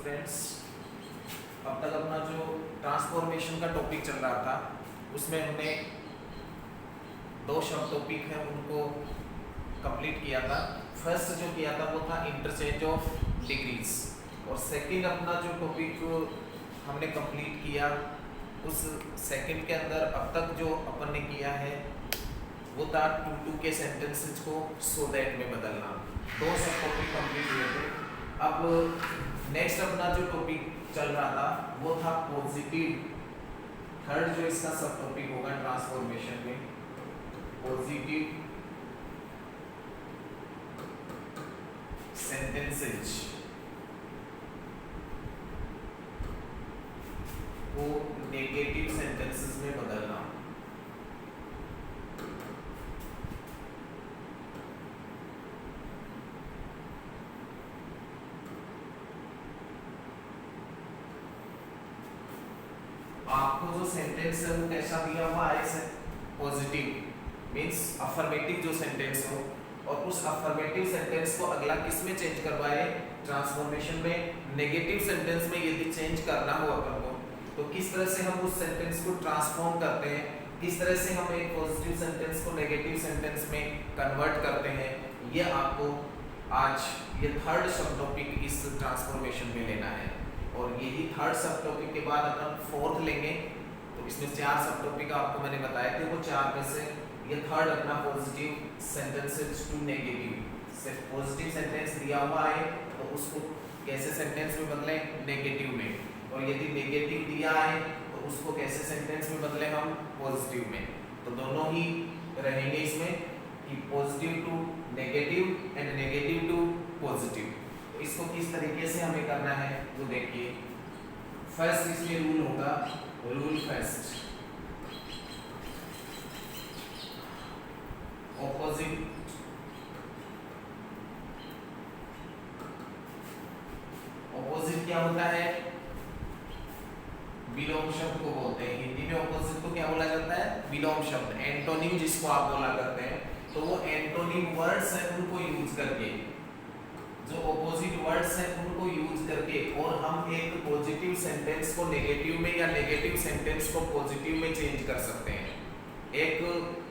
Students, अब तक अपना जो ट्रांसफॉर्मेशन का टॉपिक चल रहा था उसमें हमने दो सब टॉपिक हैं उनको कंप्लीट किया था। फर्स्ट जो किया था वो था इंटरचेंज ऑफ डिग्रीज, और सेकंड अपना जो टॉपिक हमने कंप्लीट किया उस सेकंड के अंदर अब तक जो अपन ने किया है वो था टू के सेंटेंसेस को सो दैट में बदलना। दो सब टॉपिक कंप्लीट हुए थे। अब नेक्स्ट अपना जो टॉपिक चल रहा था वो था पॉजिटिव। थर्ड जो इसका सब टॉपिक होगा ट्रांसफॉर्मेशन में, पॉजिटिव सेंटेंसेस को नेगेटिव सेंटेंसेस में बदलना। आपको जो सेंटेंस है वो कैसा दिया हुआ है? पॉजिटिव मींस अफर्मेटिव जो सेंटेंस हो, और उस अफर्मेटिव सेंटेंस को अगला किस में चेंज करवाए? ट्रांसफॉर्मेशन में। नेगेटिव सेंटेंस में यदि चेंज करना हो अपन को तो किस तरह से हम उस सेंटेंस को ट्रांसफॉर्म करते हैं, किस तरह से हम एक पॉजिटिव सेंटेंस को नेगेटिव सेंटेंस में कन्वर्ट करते हैं, ये आपको आज ये थर्ड सब टॉपिक इस ट्रांसफॉर्मेशन में लेना है। और यही थर्ड सब टॉपिक के बाद अपन फोर्थ लेंगे। तो इसमें चार सब टॉपिक आपको मैंने बताए थे, वो चार में से ये थर्ड अपना पॉजिटिव सेंटेंसेस टू नेगेटिव। सिर्फ पॉजिटिव सेंटेंस दिया हुआ है तो उसको कैसे सेंटेंस में बदलें? नेगेटिव में। और यदि नेगेटिव दिया है तो उसको कैसे सेंटेंस में बदलें हम? पॉजिटिव में। तो दोनों ही रहेंगे इसमें कि positive to negative and negative to positive. तो इसको किस तरीके से हमें करना है वो देखिए। फर्स्ट इसमें रूल होगा, रूल फर्स्ट, ऑपोजिट ऑपोजिट क्या होता है? विलोम शब्द को बोलते हैं हिंदी में। ऑपोजिट को क्या बोला जाता है? विलोम शब्द। एंटोनिम जिसको आप बोला करते हैं, तो वो एंटोनिम वर्ड्स है उनको यूज करके, जो ऑपोजिट वर्ड्स हैं उनको यूज करके, और हम एक पॉजिटिव सेंटेंस को नेगेटिव में या नेगेटिव सेंटेंस को पॉजिटिव में चेंज कर सकते हैं। एक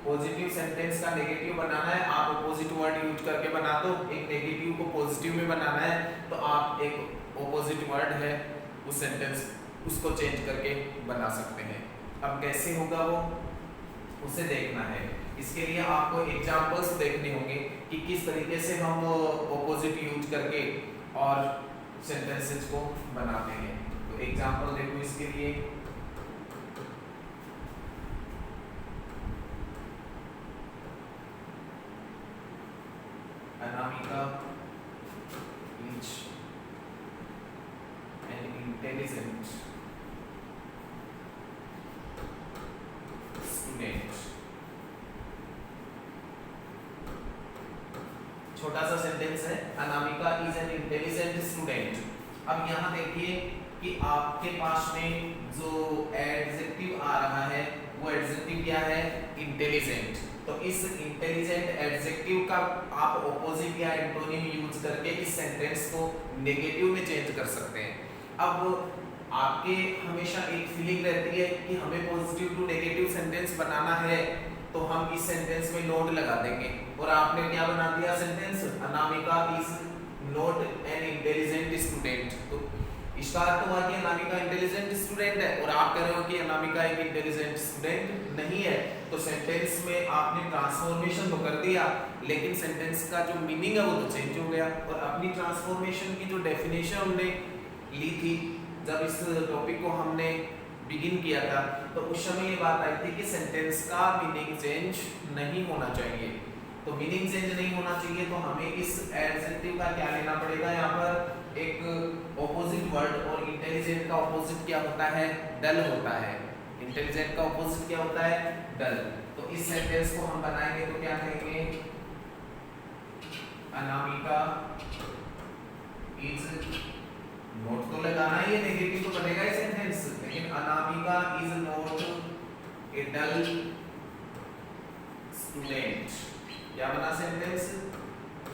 पॉजिटिव सेंटेंस का नेगेटिव बनाना है, आप ऑपोजिट वर्ड यूज करके बना दो। एक नेगेटिव को पॉजिटिव में बनाना है तो आप एक ऑपोजिट वर्ड है उस सेंटेंस उसको चेंज करके बना सकते हैं। अब कैसे होगा वो, उसे देखना है। इसके लिए आपको एग्जांपल्स देखने होंगे कि किस तरीके से हम ऑपोजिट यूज करके और सेंटेंसेस को बनाते हैं। तो एग्जांपल देखो इसके लिए। Anamika is an intelligent student. छोटा सा सेंटेंस है, Anamika is an intelligent student. अब यहाँ देखिए कि आपके पास में जो एडजेक्टिव आ रहा है वो एडजेक्टिव क्या है? इंटेलिजेंट। तो इस इंटेलिजेंट एडजेक्टिव का आप ऑपोजिट या एंटोनिम यूज करके इस सेंटेंस को नेगेटिव में चेंज कर सकते हैं। अब आपके हमेशा एक फीलिंग रहती है कि हमें पॉजिटिव टू नेगेटिव सेंटेंस बनाना है, तो हम इस सेंटेंस में नोट लगा देंगे। और आपने क्या बना दिया sentence? Anamika is not an intelligent student. तो इसका अर्थ हुआ कि अनामिका इंटेलिजेंट स्टूडेंट है, और आप कह रहे हो कि अनामिका एक इंटेलिजेंट स्टूडेंट नहीं है। तो सेंटेंस में आपने ट्रांसफॉर्मेशन तो कर दिया, लेकिन सेंटेंस का जो मीनिंग है वो तो चेंज हो गया। और अपनी ट्रांसफॉर्मेशन की जो डेफिनेशन हमने ली थी जब इस टॉपिक को हमने बिगिन किया था, तो उस समय ये बात आई थी कि सेंटेंस का मीनिंग चेंज नहीं होना चाहिए। तो मीनिंग चेंज नहीं होना चाहिए तो हमें इस एडजेक्टिव का क्या लेना पड़ेगा? यहाँ पर एक ऑपोजिट वर्ड, और इंटेलिजेंट का ऑपोजिट क्या होता है? डल होता है। इंटेलिजेंट का ऑपोजिट क्या होता है? डल। तो इस सेंटेंस को हम बनाएंगे तो क्या कहेंगे? अनामिका इज नोट तो लगाना ही है, नेगेटिव तो बनेगा ही सेंटेंस, लेकिन Anamika is not a dull student. क्या बना sentence?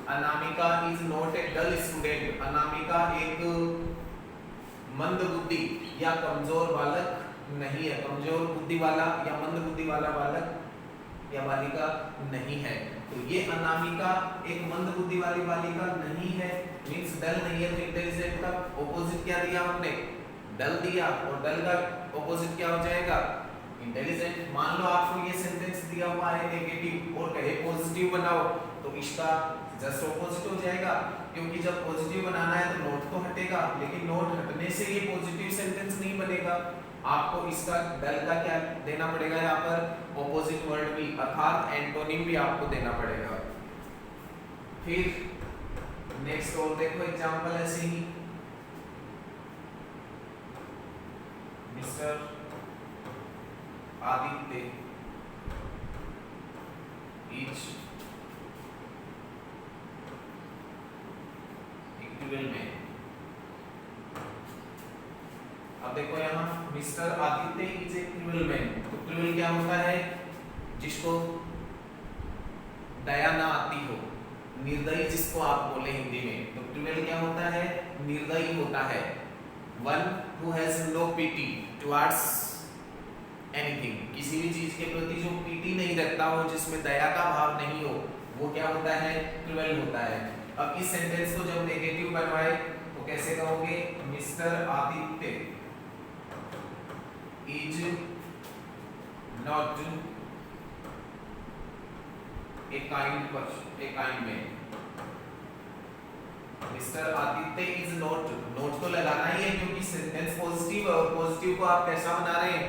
Anamika is not a dull student. Anamika एक मंदबुद्धि या कमजोर बालक नहीं है, कमजोर बुद्धि वाला या मंद बुद्धि वाला बालक या बालिका नहीं है। तो ये अनामिका एक मंद बुद्धि वाली बालिका नहीं है, मींस डल नहीं है। तो इंटेलिजेंट का ऑपोजिट क्या दिया हमने, डल दिया, और डल का ऑपोजिट क्या हो जाएगा, इंटेलिजेंट। मान लो आपको ये सेंटेंस दिया हुआ है नेगेटिव और कहे पॉजिटिव बनाओ, तो इसका जस्ट ऑपोजिट हो जाएगा, क्योंकि जब पॉजिटिव बनाना है तो नोट तो हटेगा, लेकिन नोट हटने से ये पॉजिटिव सेंटेंस नहीं बनेगा। आपको इसका डल का क्या देना पड़ेगा, यहाँ पर ऑपोजिट वर्ड भी, अर्थात एंटोनिम भी आपको देना पड़ेगा। फिर नेक्स्ट और देखो एग्जांपल ऐसे ही, मिस्टर आदित्य इज इक्विवेलेंट में। अब देखो यहाँ मिस्टर आदित्य इज इक्विवेलेंट, तो इक्विवेलेंट क्या होता है, जिसको दया ना आती हो, निर्दयी जिसको आप बोले हिंदी में, तो इक्विवेलेंट क्या होता है, निर्दयी होता है। One who has no pity towards anything, किसी भी चीज के प्रति जो पीटी नहीं रखता हो, जिसमें दया का भाव नहीं हो, वो क्या होता है, इक्विवेलेंट होता है। अब इस सेंटेंस को जब नेगेटिव बनवाए तो कैसे कहोगे, mister Aditya is not a kind person, a kind man. Mister Aditya is not, note तो लगाना ही है क्योंकि सेंटेंस पॉजिटिव है, और पॉजिटिव को आप कैसा बना रहे हैं,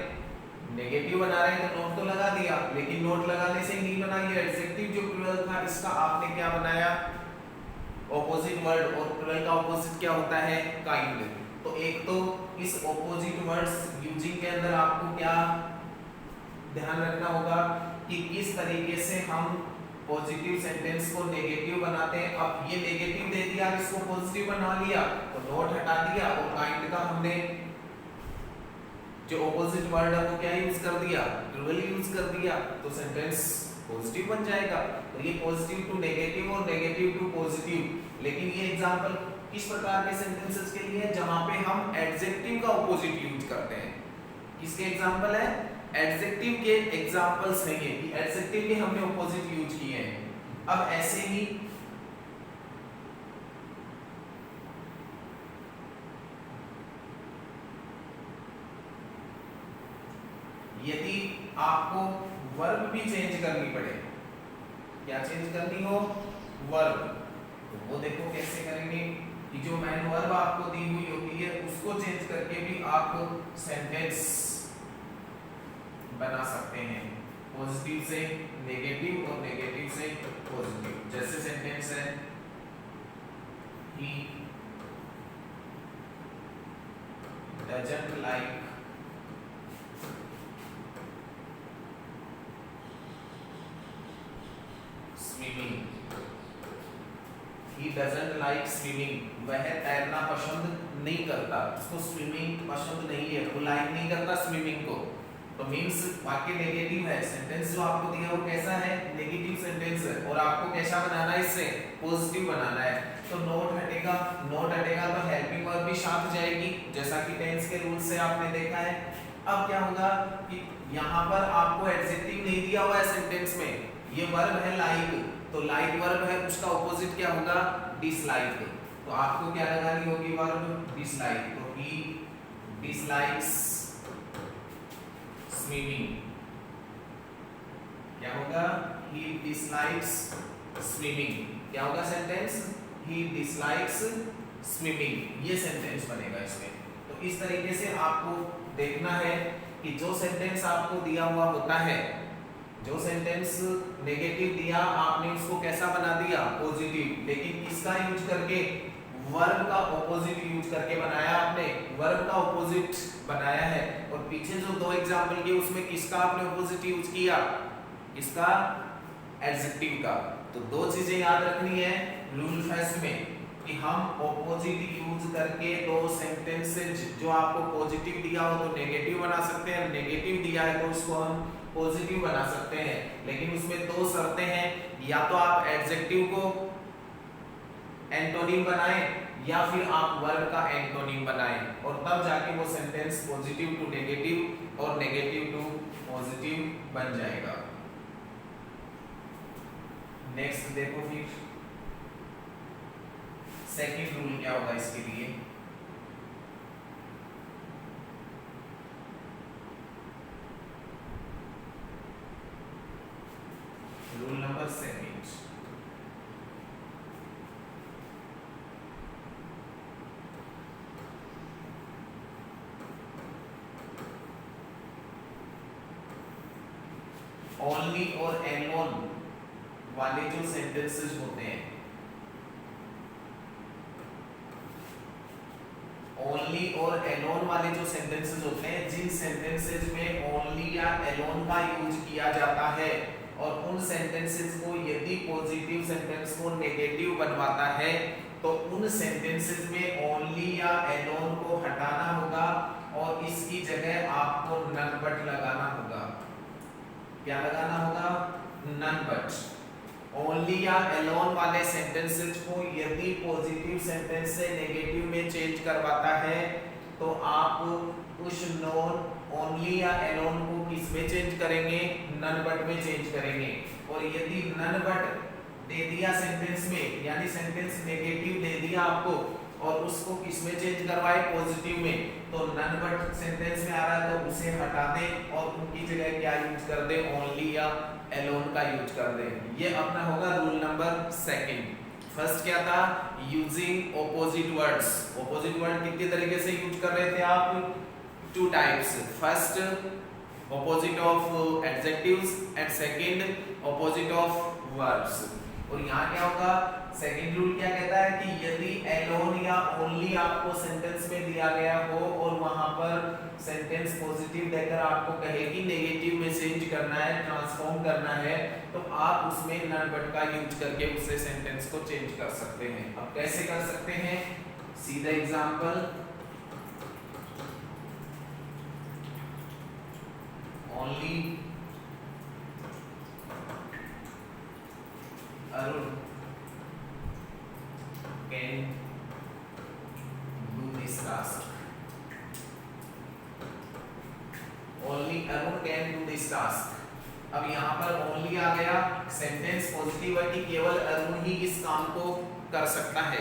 नेगेटिव बना रहे हैं, तो नोट तो लगा दिया, लेकिन नोट लगाने से नहीं बना, ये एडजेक्टिव जो प्लूरल था इसका आपने क्या बनाया, ऑपोजिट वर्ड, और प्लूरल का ऑपोजिट क्या होता है, काइंड। तो एक तो इस ऑपोजिट वर्ड्स यूजिंग के अंदर आपको क्या ध्यान रखना होगा कि किस तरीके से हम पॉजिटिव सेंटेंस को नेगेटिव बनाते हैं। अब ये नेगेटिव दे दिया, इसको पॉजिटिव बना लिया, तो नोट हटा दिया, और काइंड का हमने जो ऑपोजिट वर्ड है वो क्या यूज कर दिया, प्लूरल यूज कर दिया, तो सेंटेंस पॉजिटिव बन जाएगा। तो ये पॉजिटिव टू नेगेटिव और नेगेटिव टू पॉजिटिव। लेकिन ये एग्जांपल किस प्रकार के सेंटेंसेस के लिए है, जहां पे हम एडजेक्टिव का ऑपोजिट यूज करते हैं। किसके एग्जांपल है, एडजेक्टिव के एग्जांपल्स हैं ये, कि एडजेक्टिव के हमने ऑपोजिट यूज किए हैं। अब ऐसे ही यदि आपको वर्ब भी चेंज करनी पड़े, क्या चेंज करनी हो, वर्ब, तो वो देखो कैसे करेंगे कि जो मैन वर्ब आपको दी हुई होती है उसको चेंज करके भी आप सेंटेंस बना सकते हैं, पॉजिटिव से नेगेटिव और नेगेटिव से पॉजिटिव। जैसे सेंटेंस है, he doesn't like swimming, he doesn't like swimming, वह तैरना पसंद नहीं करता, उसको स्विमिंग पसंद नहीं है, वो लाइक नहीं करता स्विमिंग को। तो मींस वाक्य नेगेटिव है, सेंटेंस जो आपको दिया वो कैसा है, नेगेटिव सेंटेंस है, और आपको कैसा बनाना है, इससे पॉजिटिव बनाना है। तो नोट हटेगा, नोट हटेगा तो हेल्पिंग वर्ब भी साथ जाएगी, जैसा कि टेंस के रूल से आपने देखा है। अब क्या होगा कि यहाँ पर आपको एडजेक्टिव नहीं दिया हुआ है सेंटेंस में, ये वर्ब है लाइक, तो लाइक वर्ब है, उसका ऑपोजिट क्या होगा, डिसलाइक। तो आपको क्या लगानी होगी, वर्ब डिसलाइक। तो ही डिसलाइक्स स्विमिंग, क्या होगा, he dislikes swimming, क्या होगा सेंटेंस, he dislikes swimming, ये सेंटेंस बनेगा इसमें। तो इस तरीके से आपको देखना है कि जो सेंटेंस आपको दिया हुआ होता है, जो सेंटेंस नेगेटिव दिया आपने उसको कैसा बना दिया, पॉजिटिव, लेकिन इसका यूज करके वर्ब का ऑपोजिट यूज करके बनाया आपने, वर्ब का ऑपोजिट बनाया है। और पीछे जो दो एग्जांपल किए उसमें किसका आपने ऑपोजिट यूज किया, किसका, एडजेक्टिव का। तो दो चीजें याद रखनी है रूल फर्स्ट में, कि हम ऑपोजिट यूज करके दो सेंटेंसेस, जो आपको पॉजिटिव दिया हो तो नेगेटिव बना सकते हैं, नेगेटिव दिया है तो उसको हम पॉजिटिव बना सकते हैं। लेकिन उसमें दो शर्तें हैं, या तो आप एडजेक्टिव को एंटोनिम बनाएं, या फिर आप वर्ब का एंटोनिम बनाएं और तब जाके वो सेंटेंस पॉजिटिव टू नेगेटिव और नेगेटिव टू पॉजिटिव बन जाएगा। नेक्स्ट देखो फिर सेकंड रूल क्या होगा इसके लिए। रूल नंबर सेकंड, ओनली और एलोन वाले जो सेंटेंसेस होते हैं, ओनली और एलोन वाले जो सेंटेंसेस होते हैं, जिन सेंटेंसेस में ओनली या एलोन का यूज किया जाता है और उन सेंटेंसेस को यदि पॉजिटिव सेंटेंस को नेगेटिव बनवाता है तो उन सेंटेंसेस में ओनली या एलोन को हटाना होगा और इसकी जगह आपको नन बट लगाना होगा। क्या लगाना होगा? None but. ओनली या एलोन वाले सेंटेंसेस को यदि पॉजिटिव सेंटेंस से नेगेटिव में चेंज करवाता है तो आप उस नॉन ओनली या एलोन को किस में चेंज करेंगे? नन बट में चेंज करेंगे। और यदि नन बट दे दिया सेंटेंस में, यानी सेंटेंस नेगेटिव दे दिया आपको और उसको किस में चेंज करवाए? पॉजिटिव में, तो नन बट सेंटेंस में आ रहा है तो उसे हटा दें और उनकी जगह क्या यूज कर दें? ओनली या एलोन का यूज कर दें। ये अपना होगा रूल नंबर सेकंड। फर्स्ट क्या था? Using opposite words. Opposite word कितने तरीके से यूज कर रहे थे आप? Two types. First opposite of adjectives and second opposite of verbs. और यहाँ क्या होगा? सेकंड रूल क्या कहता है कि यदि एलोन या ओनली आपको सेंटेंस में दिया गया हो और वहां पर सेंटेंस पॉजिटिव देकर आपको कहे कि नेगेटिव में चेंज करना है, ट्रांसफॉर्म करना है, तो आप उसमें नन बट का यूज करके उससे सेंटेंस को चेंज कर सकते हैं। अब कैसे कर सकते हैं? सीधा example, only Arun can do this task. Only Arun can do this task. अब यहाँ पर ओनली आ गया, सेंटेंस पॉजिटिव है कि केवल अरुण ही इस काम को कर सकता है,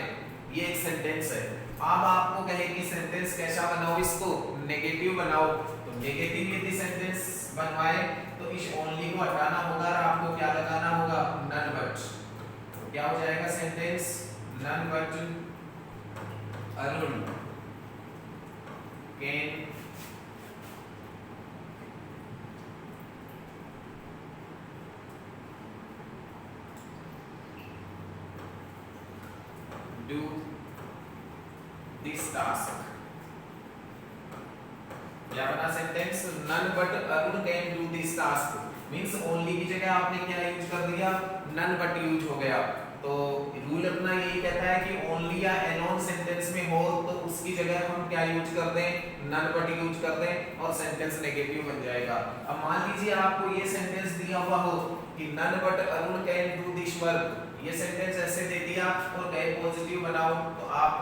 ये एक सेंटेंस है। अब आपको कहे कि सेंटेंस कैसा बनाओ? इसको नेगेटिव बनाओ, तो नेगेटिव यदि सेंटेंस बनवाए तो इस ओनली को हटाना होगा और आपको क्या लगाना होगा? None but. तो क्या हो जाएगा sentence? None but Arun can do this task। क्या बना sentence? None but Arun can do this task. Means only की जगह आपने क्या यूज कर दिया? नन बट यूज हो गया। तो रूल अपना यही कहता है कि ओनली या एलोन सेंटेंस में हो तो उसकी जगह हम क्या यूज कर दें? नन बट यूज कर दें और सेंटेंस नेगेटिव बन जाएगा। अब मान लीजिए आपको ये सेंटेंस दिया हुआ हो कि none but Arun can do this work, ये सेंटेंस ऐसे दे दिया और कहे पॉजिटिव बनाओ, तो आप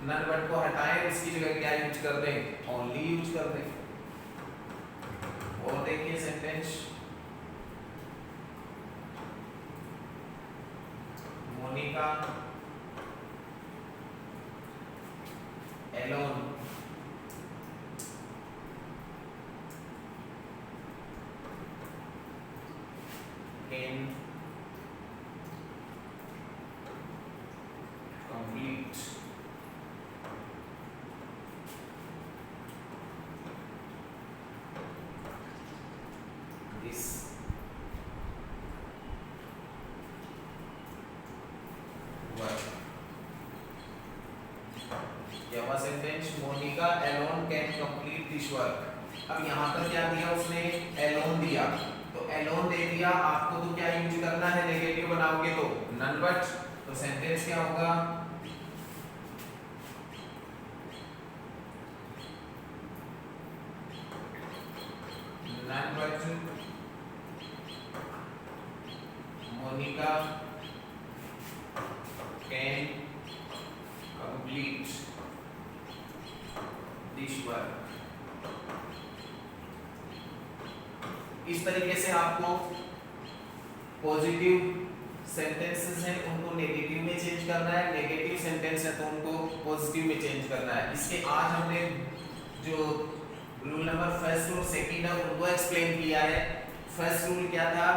नन बट को हटाएं, इसकी जगह क्या यूज कर दें? ओनली यूज कर दें। और देखिए sentence, Monica alone can complete this work। क्या हुआ sentence? Monica alone can complete this work. अब यहाँ पर क्या दिया उसने? एलोन दिया, तो एलोन दे दिया आपको, तो क्या यूज करना है? नेगेटिव बनाओगे तो नन बट। तो सेंटेंस क्या होगा? None but Monica can complete ईश्वर। इस तरीके से आपको पॉजिटिव सेंटेंसेस हैं उनको नेगेटिव में चेंज करना है, नेगेटिव सेंटेंस है तो उनको पॉजिटिव में चेंज करना है। इसके आज हमने जो रूल नंबर फर्स्ट और सेकंड है उनको एक्सप्लेन किया है। फर्स्ट रूल क्या था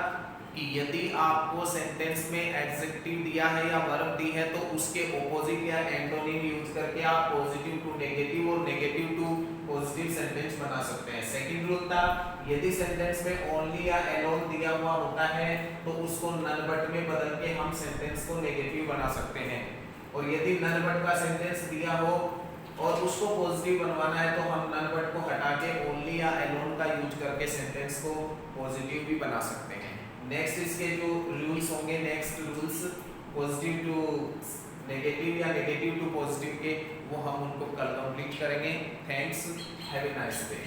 कि यदि आपको सेंटेंस में एडजेक्टिव दिया है या वर्ब दी है तो उसके ऑपोजिट या एंटोनिम यूज करके आप पॉजिटिव टू नेगेटिव और नेगेटिव टू पॉजिटिव सेंटेंस बना सकते हैं। सेकंड रूल था यदि सेंटेंस में ओनली या एलोन दिया हुआ होता है तो उसको नन बट में बदल के हम सेंटेंस को नेगेटिव बना सकते हैं, और यदि नन बट का सेंटेंस दिया हो और उसको पॉजिटिव बनवाना है तो हम नन बट को हटा के ओनली या एलोन का यूज करके सेंटेंस को पॉजिटिव भी बना सकते हैं। नेक्स्ट इसके जो रूल्स होंगे, next rules positive to negative या नेगेटिव टू पॉजिटिव के, वो हम उनको कल कंप्लीट करेंगे। Thanks, have a nice day.